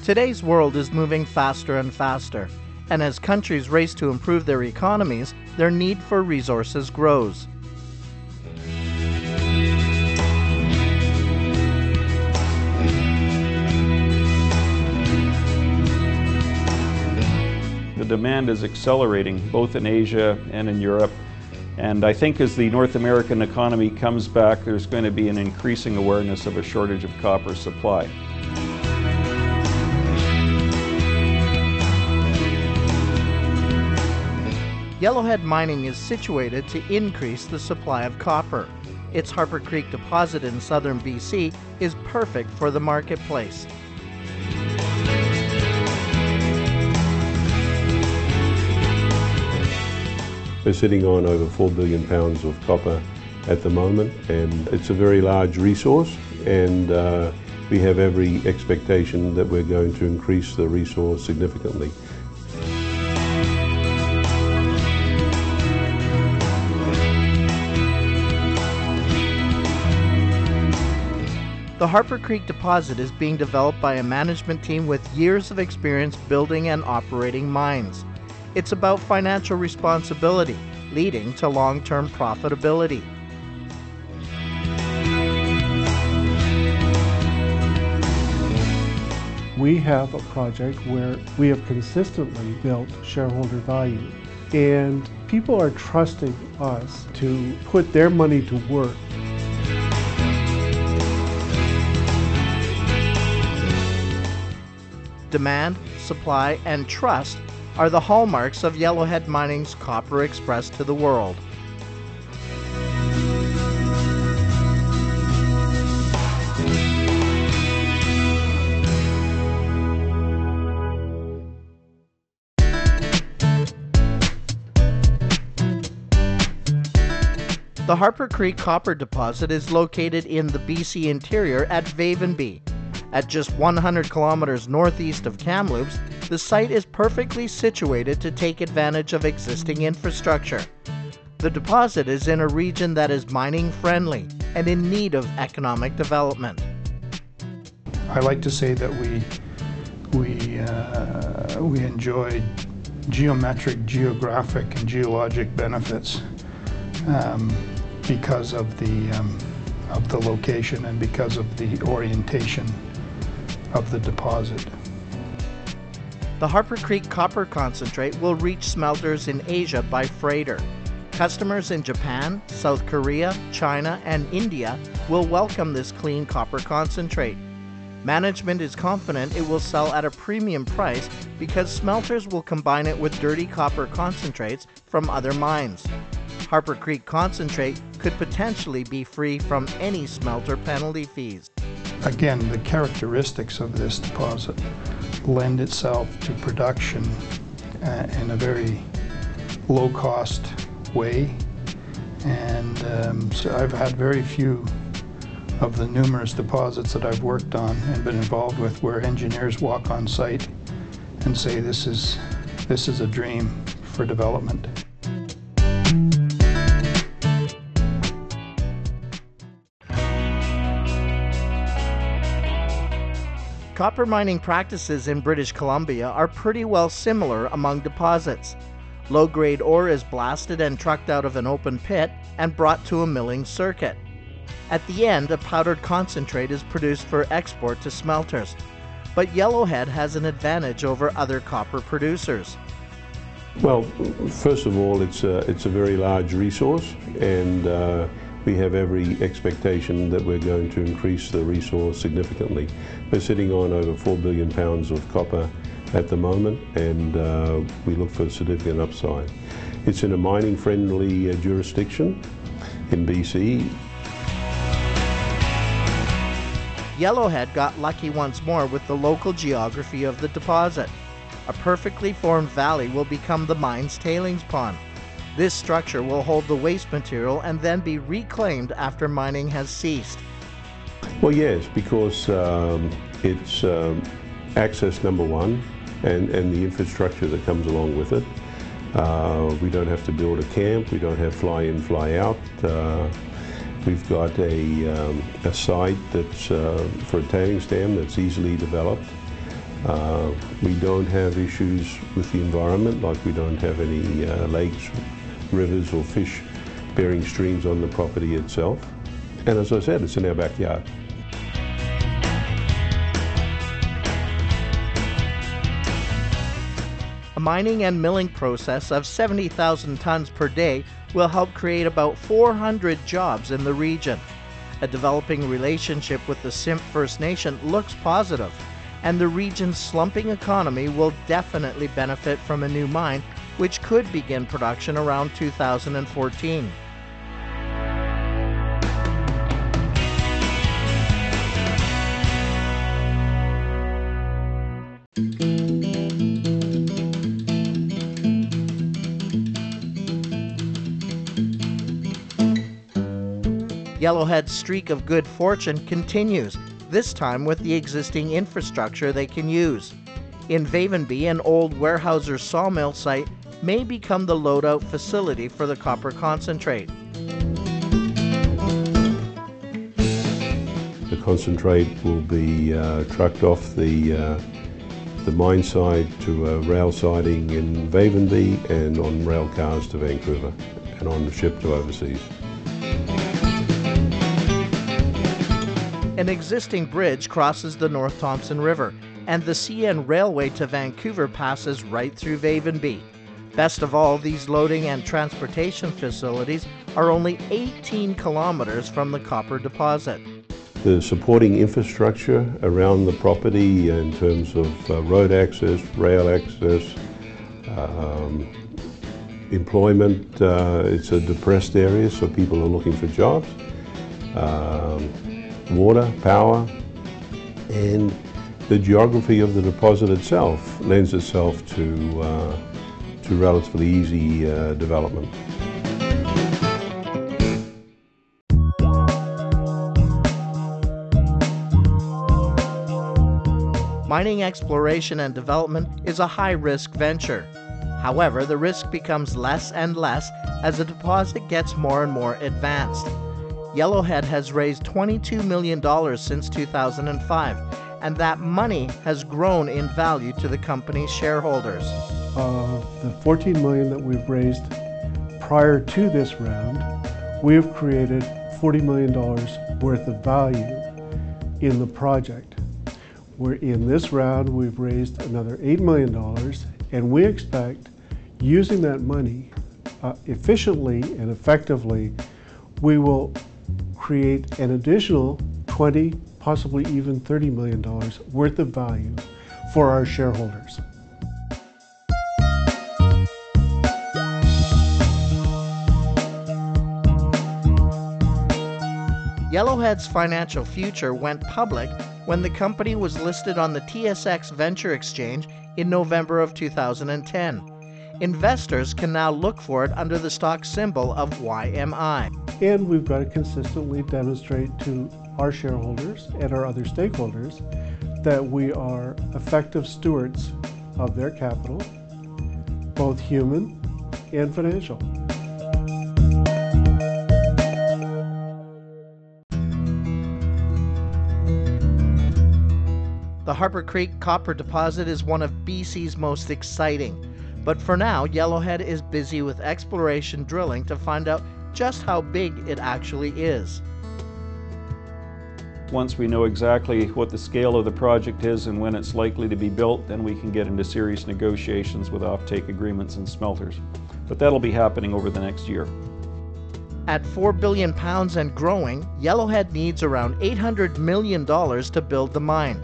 Today's world is moving faster and faster, and as countries race to improve their economies, their need for resources grows. The demand is accelerating both in Asia and in Europe, and I think as the North American economy comes back, there's going to be an increasing awareness of a shortage of copper supply. YellowHead Mining is situated to increase the supply of copper. Its Harper Creek deposit in southern BC is perfect for the marketplace. We're sitting on over 4 billion pounds of copper at the moment, and it's a very large resource, and we have every expectation that we're going to increase the resource significantly. The Harper Creek deposit is being developed by a management team with years of experience building and operating mines. It's about financial responsibility, leading to long-term profitability. We have a project where we have consistently built shareholder value, and people are trusting us to put their money to work. Demand, supply, and trust are the hallmarks of YellowHead Mining's Copper Express to the world. The Harper Creek copper deposit is located in the BC interior at Vavenby. At just 100 kilometers northeast of Kamloops, the site is perfectly situated to take advantage of existing infrastructure. The deposit is in a region that is mining friendly and in need of economic development. I like to say that we enjoy geometric, geographic, and geologic benefits because of the location and because of the orientation of the deposit. The Harper Creek copper concentrate will reach smelters in Asia by freighter. Customers in Japan, South Korea, China, and India will welcome this clean copper concentrate. Management is confident it will sell at a premium price because smelters will combine it with dirty copper concentrates from other mines. Harper Creek concentrate could potentially be free from any smelter penalty fees. Again, the characteristics of this deposit lend itself to production in a very low-cost way, and so I've had very few of the numerous deposits that I've worked on and been involved with where engineers walk on site and say this is a dream for development. Copper mining practices in British Columbia are pretty well similar among deposits. Low-grade ore is blasted and trucked out of an open pit and brought to a milling circuit. At the end, a powdered concentrate is produced for export to smelters. But YellowHead has an advantage over other copper producers. Well, first of all, it's a very large resource, and we have every expectation that we're going to increase the resource significantly. We're sitting on over 4 billion pounds of copper at the moment, and we look for significant upside. It's in a mining-friendly jurisdiction in BC. YellowHead got lucky once more with the local geography of the deposit. A perfectly formed valley will become the mine's tailings pond. This structure will hold the waste material and then be reclaimed after mining has ceased. Well, yes, because it's access number one, and the infrastructure that comes along with it. We don't have to build a camp, we don't have fly in, fly out. We've got a site that's for a tailings dam that's easily developed. We don't have issues with the environment, like we don't have any lakes, rivers or fish-bearing streams on the property itself. And as I said, it's in our backyard. A mining and milling process of 70,000 tons per day will help create about 400 jobs in the region. A developing relationship with the Simp First Nation looks positive, and the region's slumping economy will definitely benefit from a new mine, which could begin production around 2014. YellowHead's streak of good fortune continues, this time with the existing infrastructure they can use. In Vavenby, an old Weyerhaeuser sawmill site may become the loadout facility for the copper concentrate. The concentrate will be trucked off the mine side to a rail siding in Vavenby and on rail cars to Vancouver and on the ship to overseas. An existing bridge crosses the North Thompson River, and the CN Railway to Vancouver passes right through Vavenby. Best of all, these loading and transportation facilities are only 18 kilometers from the copper deposit. The supporting infrastructure around the property in terms of road access, rail access, employment, it's a depressed area, so people are looking for jobs. Water, power, and the geography of the deposit itself lends itself to relatively easy development. Mining exploration and development is a high-risk venture. However, the risk becomes less and less as the deposit gets more and more advanced. YellowHead has raised $22 million since 2005, and that money has grown in value to the company's shareholders. The $14 million that we've raised prior to this round, we have created $40 million worth of value in the project. In this round, we've raised another $8 million, and we expect using that money efficiently and effectively, we will create an additional $20, possibly even $30 million worth of value for our shareholders. YellowHead's financial future went public when the company was listed on the TSX Venture Exchange in November of 2010. Investors can now look for it under the stock symbol of YMI. And we've got to consistently demonstrate to our shareholders and our other stakeholders that we are effective stewards of their capital, both human and financial. The Harper Creek copper deposit is one of BC's most exciting. But for now, YellowHead is busy with exploration drilling to find out just how big it actually is. Once we know exactly what the scale of the project is and when it's likely to be built, then we can get into serious negotiations with offtake agreements and smelters. But that'll be happening over the next year. At 4 billion pounds and growing, YellowHead needs around $800 million to build the mine.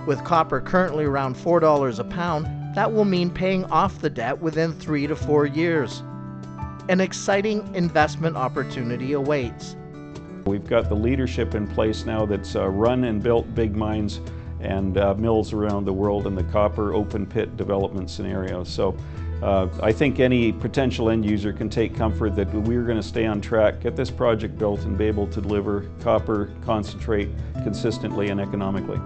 With copper currently around $4 a pound, that will mean paying off the debt within 3 to 4 years. An exciting investment opportunity awaits. We've got the leadership in place now that's run and built big mines and mills around the world in the copper open pit development scenario. So I think any potential end user can take comfort that we're going to stay on track, get this project built and be able to deliver copper concentrate consistently and economically.